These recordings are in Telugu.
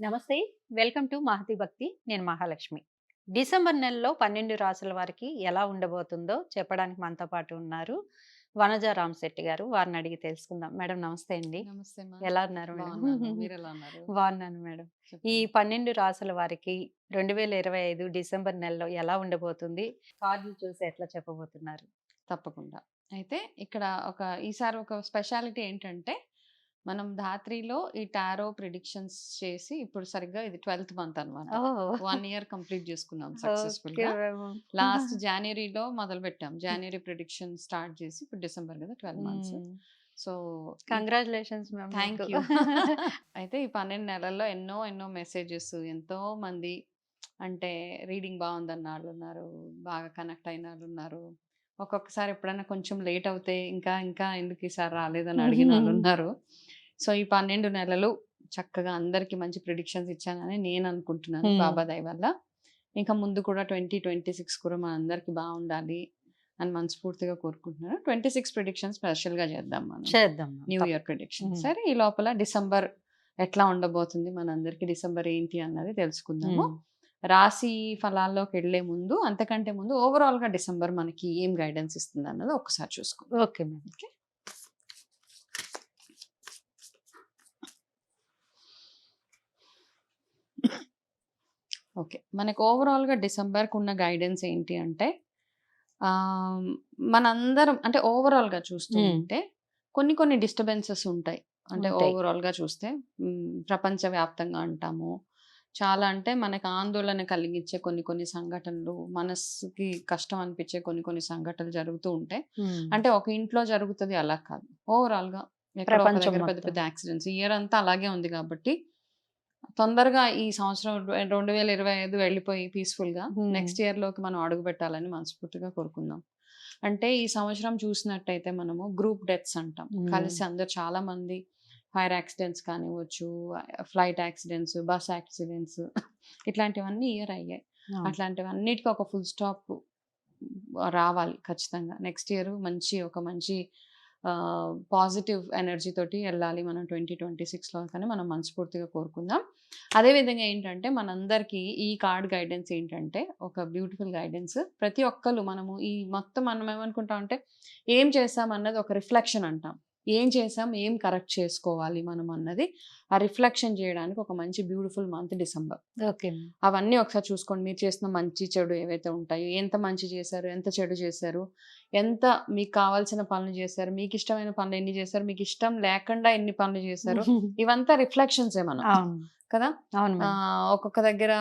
నమస్తే. వెల్కమ్ టు మహతి భక్తి. నేను మహాలక్ష్మి. డిసెంబర్ నెలలో 12 రాసుల వారికి ఎలా ఉండబోతుందో చెప్పడానికి మనతో పాటు ఉన్నారు వనజ రామశెట్టి గారు. వారిని అడిగి తెలుసుకుందాం. మేడం నమస్తే అండి. నమస్తే మా. ఎలా ఉన్నారు మేడం? బాగున్నాను. మీరెలా ఉన్నారు? బాగున్నాను మేడం. ఈ చెప్పండి. 12 రాసుల వారికి 2025 డిసెంబర్ నెలలో ఎలా ఉండబోతుంది? కార్డులు చూసి ఎట్లా చెప్పబోతున్నారు? తప్పకుండా. అయితే ఇక్కడ ఈసారి ఒక స్పెషాలిటీ ఏంటంటే, మనం ధాత్రిలో ఈ టారో ప్రిడిక్షన్స్ చేసి ఇప్పుడు సరిగ్గా ఇది 12థ్ మంత్ అనమాట. ఓహ్! 1 ఇయర్ కంప్లీట్ చేసుకున్నాం ఓకే సక్సెస్‌ఫుల్‌గా. మేడం. లాస్ట్ జాన్యురీలో మొదలుపెట్టాం. జాన్యురీ ప్రిడిక్షన్ స్టార్ట్ చేసి ఇప్పుడు డిసెంబర్ కదా! 12 మంత్స్. హ్మ్. సో, ఈ కంగ్రాచ్యులేషన్స్ మ్యామ్ థాంక్ మీకు. యూ. అయితే ఈ 12 నెలల్లో ఎన్నో మెసేజెస్ ఎంతోమంది అంటే రీడింగ్ బావుందన్నాళ్ళున్నారు. బాగా కనెక్ట్ అయినాళ్ళున్నారు. ఒక్కొక్కసారి ఎప్పుడైనా కొంచెం లేట్ అవుతే ఇంకా ఎందుకు ఈసారి రాలేదని అడిగినోళ్ళున్నారు. సో, ఈ 12 నెలలు చక్కగా అందరికి మంచి ప్రిడిక్షన్స్ ఇచ్చానని నేను అనుకుంటున్నాను హ్మ్. బాబా దయ వల్ల. ఇంకా ముందు కూడా 2026 కూడా మనందరికి బావుండాలి అని మనస్ఫూర్తిగా కోరుకుంటున్నాను. 26 ప్రిడిక్షన్స్ స్పెషల్‌గా చేద్దాం మనం. చేద్దాం మ్యామ్. New year prediction. హ్మ్. సరే ఈ లోపల డిసెంబర్ ఎట్లా ఉండబోతుంది మనందరికి డిసెంబర్ ఏంటి అన్నది తెలుసుకుందాము. హ్మ్. రాశి ఫలాల్లోకెళ్ళే ముందు అంతకంటే ముందు ఓవరాల్‌గా డిసెంబర్ మనకి ఏం గైడెన్స్ ఇస్తుందన్నది ఒక్కసారి చూసుకుందాం. Okay ma'am. ఓకే. ఓకే. మనకు ఓవరాల్‌గా డిసెంబర్‌కున్న గైడెన్స్ ఏంటి అంటే ఆహ్, మనందరం అంటే ఓవరాల్‌గా చూస్తూ హ్మ్. ఉంటే కొన్ని డిస్టర్బెన్సెస్ ఉంటాయి. అంటే ఉంటాయి. ఓవరాల్‌గా చూస్తే ప్రపంచవ్యాప్తంగా అంటాము. చాలా అంటే మనకు ఆందోళన కలిగించే కొన్ని సంఘటనలు, మనస్సుకి కష్టం అనిపించే కొన్ని సంఘటనలు జరుగుతూ ఉంటాయి. హ్మ్. అంటే ఒక ఇంట్లో జరుగుతది అలా కాదు. ఓవరాల్‌గా ఎక్కడో ఒక ప్రపంచం దగ్గర పెద్ద మొత్తం. పెద్ద యాక్సిడెంట్స్. ఇయర్ అంతా అలాగే ఉంది కాబట్టి తొందరగా ఈ సంవత్సరం 2025 వెళ్ళిపోయి పీస్‌ఫుల్‌గా హ్మ్. నెక్స్ట్ ఇయర్‌లోకి మనం అడుగుపెట్టాలని మనస్ఫూర్తిగా కోరుకుందాం. అంటే ఈ సంవత్సరం చూసినట్టయితే మనము గ్రూప్ డెత్స్ అంటాం. హ్మ్. కలిసి అందరూ చాలామంది ఫైర్ యాక్సిడెంట్స్ కానివ్వచ్చు, ఫ్లైట్ యాక్సిడెంట్స్, బస్ యాక్సిడెంట్స్ ఇట్లాంటివన్నీ ఇయర్ అయ్యాయి. అవును. అట్లాంటివన్నిటికి ఒక ఫుల్ స్టాప్ రావాలి ఖచ్చితంగా. నెక్స్ట్ ఇయర్ ఒక మంచి పాజిటివ్ ఎనర్జీ తోటి ఎళ్ళాలి మనం 2026లో అని మనం మనస్ఫూర్తిగా కోరుకుందాం. అదే విధంగా ఏంటంటే మనందరికీ ఈ కార్డ్ గైడెన్స్ ఏంటంటే ఒక బ్యూటిఫుల్ గైడెన్స్. ప్రతి ఒక్కళ్ళు మనము ఈ మొత్తం మనం ఏమనుకుంటామంటే ఏం చేశాం అన్నది ఒక రిఫ్లెక్షన్ అంటాం. ఏం చేశాం? ఏం కరెక్ట్ చేసుకోవాలి మనం అన్నది ఆ రిఫ్లెక్షన్ చేయడానికి ఒక మంచి beautiful month December. Okay ma'am. అవన్నీ ఒకసారి చూసుకోండి. మీరు చేసిన మంచి, చెడు ఏవైతే ఉంటాయో, ఎంత మంచి చేశారు, ఎంత చెడు చేశారు, ఎంత మీకు కావాల్సిన పనులు చేశారు, మీకిష్టమైన పనులు ఎన్ని చేశారు, మీకిష్టం లేకుండా ఎన్ని పనులు చేశారు, ఇవంతా రిఫ్లెక్షన్సే మనం. అవును. కదా! అవును మేడం. ఒక్కొక్క దగ్గర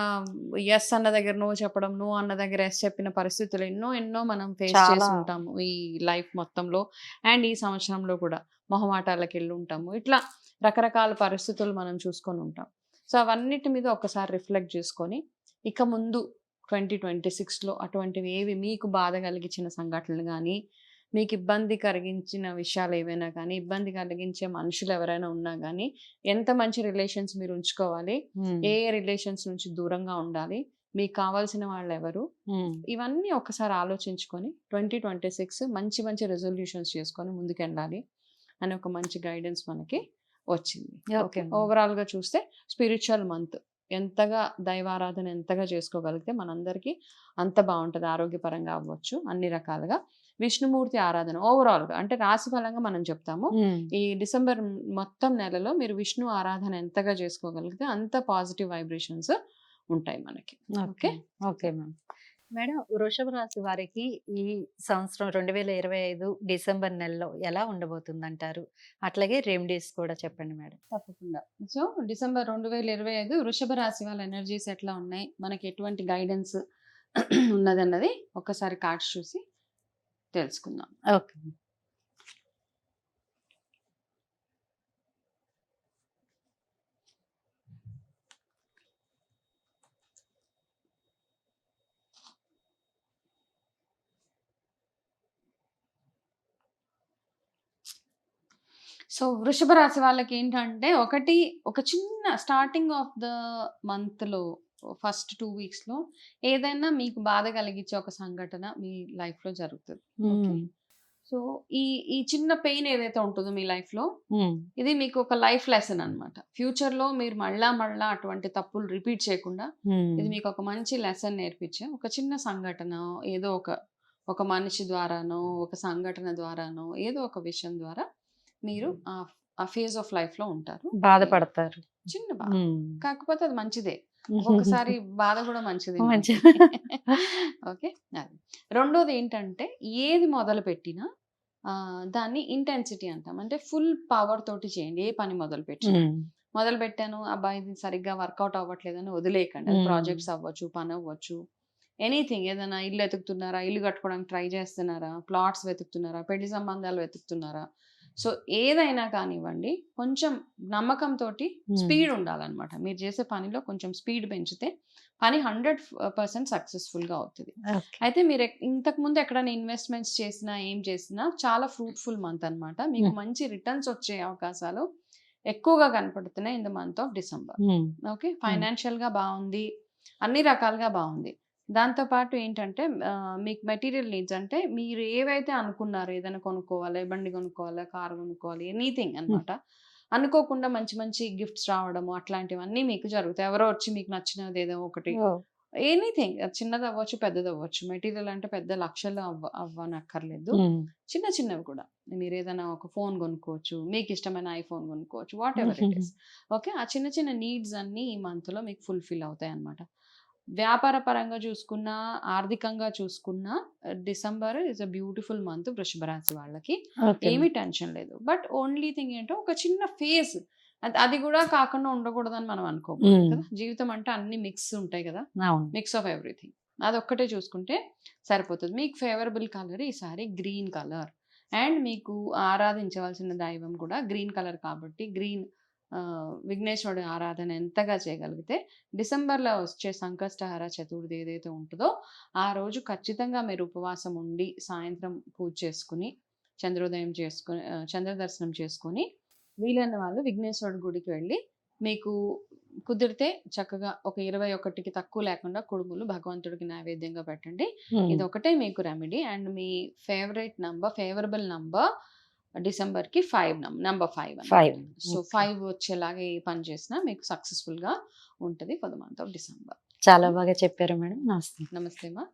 యెస్ అన్న దగ్గర నో చెప్పడం, నో అన్న దగ్గర యెస్ చెప్పిన పరిస్థితులు ఎన్నో మనం ఫేస్ చాలా. చేసి ఉంటాము. ఈ లైఫ్ మొత్తంలో అండ్ ఈ సంవత్సరంలో కూడా మొహమాటాలకెళ్ళుంటాము. ఇట్లా రకరకాల పరిస్థితులు మనం చూసుకొనుంటాం. సో, అవన్నిటి మీద ఒక్కసారి రిఫ్లెక్ట్ జేసుకొని, ఇక ముందు 2026లో అటువంటివేవి మీకు బాధ కలిగించిన సంఘటనలు గానీ, మీకు ఇబ్బంది కలిగించిన విషయాలేవైనా గానీ, ఇబ్బంది కలిగించే మనుషులెవరైనా ఉన్నా గానీ, ఎంత మంచి రిలేషన్స్ మీరు ఉంచుకోవాలి, హ్మ్. ఏ రిలేషన్స్ నుంచి దూరంగా ఉండాలి, మీకు కావాల్సిన వాళ్ళెవరు, హ్మ్. ఇవన్నీ ఒక్కసారి ఆలోచించుకొని 2026 మంచి రిజల్యూషన్స్ చేసుకొని ముందుకెళ్ళాలి అని ఒక మంచి గైడెన్స్ మనకి వచ్చింది. Okay okay. మ్యామ్. ఓవరాల్‌గా చూస్తే స్పిరిచ్యువల్ మంత్. ఎంతగా దైవారాధన ఎంతగా చేసుకోగలిగితే మనందరికీ అంత బావుంటది. ఆరోగ్యపరంగా అవ్వచ్చు అన్ని రకాలుగా. విష్ణుమూర్తి ఆరాధన ఓవరాల్‌గా అంటే రాశి ఫలంగా మనం చెప్తాము. హ్మ్. ఈ డిసెంబర్ మొత్తం నెలలో మీరు విష్ణు ఆరాధన ఎంతగా చేసుకోగలిగితే అంత పాజిటివ్ వైబ్రేషన్స్ ఉంటాయి మనకి. Okay. Okay. Okay ma'am. Madam వృషభ రాశి వారికి ఈ సంవత్సరం 2025 డిసెంబర్ నెలలో ఎలా ఉండబోతుందంటారు? అట్లాగే రెమెడీస్ కూడా చెప్పండి మేడం. తప్పకుండా. సో, డిసెంబర్ 2025 వృషభ రాశి వాళ్ళ ఎనర్జీస్ ఎట్లా ఉన్నాయి? మనకి ఎటువంటి గైడెన్స్ ఉన్నదన్నది ఒక్కసారి కార్డ్స్ చూసి తెలుసుకుందాం. ఓకే. సో, వృషభ రాశి వాళ్ళకేంటంటే ఒక చిన్న స్టార్టింగ్ ఆఫ్ ద మంత్‌లో ఫస్ట్ 2 వీక్స్‌లో ఏదైనా మీకు బాధ కలిగించే ఒక సంఘటన మీ లైఫ్‌లో జరుగుతది. ఓకే. హ్మ్. సో ఈ ఈ చిన్న పెయిన్ ఏదైతే ఉంటుందో మీ లైఫ్‌లో, ఇది మీకు ఒక లైఫ్ లెసన్ అన్నమాట. ఫ్యూచర్‌లో మీరు మళ్ళా అటువంటి తప్పులు రిపీట్ చేయకుండా, ఇది మీకు ఒక మంచి లెసన్ నేర్పించే ఒక చిన్న సంఘటన, ఏదో ఒక మనిషి ద్వారానో, ఒక సంఘటన ద్వారానో, ఏదో ఒక విషయం ద్వారా మీరు ఆ ఫేజ్ ఆఫ్ లైఫ్‌లో ఉంటారు. బాధపడతారు. చిన్న బాధ. కాకపోతే అది మంచిదే. ఒక్కొక్కసారి బాధ కూడా మంచిదే మనకి. మంచిది. ఓకే. అది. రెండోది ఏంటంటే ఏది మొదలుపెట్టినా దాన్ని ఇంటెన్సిటీ అంటాం. అంటే ఫుల్ పవర్ తోటి చేయండి. ఏ పని మొదలుపెట్టినా. మొదలుపెట్టాను, అబ్బా! ఇది సరిగ్గా వర్కౌట్ అవ్వట్లేదని వదిలేయకండి. అది ప్రాజెక్ట్స్ అవ్వచ్చు, పని అవ్వచ్చు. ఎనీథింగ్, ఏదైనా ఇల్లు వెతుకుతున్నారా? ఇల్లు కట్టుకోవడానికి ట్రై చేస్తున్నారా? ప్లాట్స్ వెతుకుతున్నారా? పెళ్లి సంబంధాలు వెతుకుతున్నారా? సో, ఏదైనా కానివ్వండి, కొంచెం నమ్మకంతోటి స్పీడ్ ఉండాలనమాట. మీరు చేసే పనిలో కొంచెం స్పీడ్ పెంచితే పని 100% సక్సెస్‌ఫుల్‌గా అవుతది. ఓకే. అయితే మీరు ఇంతకుముందు ఎక్కడైనా ఇన్వెస్ట్‌మెంట్స్ చేసినా, ఏం చేసినా చాలా ఫ్రూట్‌ఫుల్ మంత్ అనమాట. మీకు మంచి రిటర్న్స్ వచ్చే అవకాశాలు ఎక్కువగా కనపడుతున్నాయి in the month of December. Okay. ఫైనాన్షియల్‌గా బావుంది. అన్ని రకాలుగా బావుంది. దాంతో పాటు ఏంటంటే మీకు మెటీరియల్ నీడ్స్ అంటే మీరు ఏవైతే అనుకున్నారో, ఏదైనా కొనుక్కోవాలి, బండి కొనుక్కోవాలా, కారు కొనుక్కోవాలి, ఎనీథింగ్ అన్నమాట. అనుకోకుండా మంచి మంచి గిఫ్ట్స్ రావడము అట్లాంటివన్నీ మీకు జరుగుతాయి. ఎవరో వచ్చి మీకు నచ్చినది ఏదో ఒకటి, ఓహ్! ఎనీథింగ్, అది చిన్నదవ్వచ్చు, పెద్దదవ్వచ్చు. మెటీరియల్ అంటే పెద్ద లక్షల్లో అవ్వనక్కర్లేదు. చిన్న చిన్నవి కూడా. మీరేదైనా ఒక ఫోన్ కొనుక్కోవచ్చు. మీకిష్టమైన ఐఫోన్ కొనుక్కోవచ్చు. Whatever it is. ఓకే. ఆ చిన్న చిన్న నీడ్స్ అన్నీ ఈ మంత్‌లో మీకు ఫుల్‌ఫిల్ అవుతాయన్నమాట. వ్యాపార పరంగా చూసుకున్నా, ఆర్థికంగా చూసుకున్నా December is a beautiful month వృషభ రాశి వాళ్ళకి. ఓకే. ఏమీ టెన్షన్ లేదు. బట్ ఓన్లీ థింగ్ ఏంటో ఒక చిన్న ఫేజ్, అది కూడా కాకుండా ఉండకూడదని మనం అనుకోకూడదు కదా! జీవితం అంటే అన్ని మిక్స్ ఉంటాయి కదా! అవును. Mix of everything. అదొక్కటే చూసుకుంటే సరిపోతది. మీకు ఫేవరబుల్ కలర్ ఈసారి గ్రీన్ కలర్. అండ్ మీకు ఆరాధించవలసిన దైవం కూడా గ్రీన్ కలర్ కాబట్టి గ్రీన్, విఘ్నేశ్వరుడి ఆరాధన ఎంతగా చేయగలిగితే డిసెంబర్‌లో వచ్చే సంకష్టహర చతుర్థి ఏదైతే ఉంటదో, ఆ రోజు ఖచ్చితంగా మీరు ఉపవాసం ఉండి, సాయంత్రం పూజ చేసుకొని, చంద్ర దర్శనం చేసుకొని, వీలైన వాళ్ళు విఘ్నేశ్వరుడి గుడికి వెళ్ళి, మీకు కుదిరితే చక్కగా ఒక 21కి తక్కువ లేకుండా కుడుములు భగవంతుడికి నైవేద్యంగా పెట్టండి. ఇదొకటే మీకు రెమెడీ. అండ్ మీ ఫేవరబుల్ నంబర్ డిసెంబర్‌కి నంబర్ 5 అన్నమాట. 5. So, okay. 5 వచ్చేలాగా ఏ పని చేసినా మీకు సక్సెస్‌ఫుల్‌గా ఉంటది for the month of December. చాలా బాగా చెప్పారు మేడం. నమస్తే. నమస్తే మా.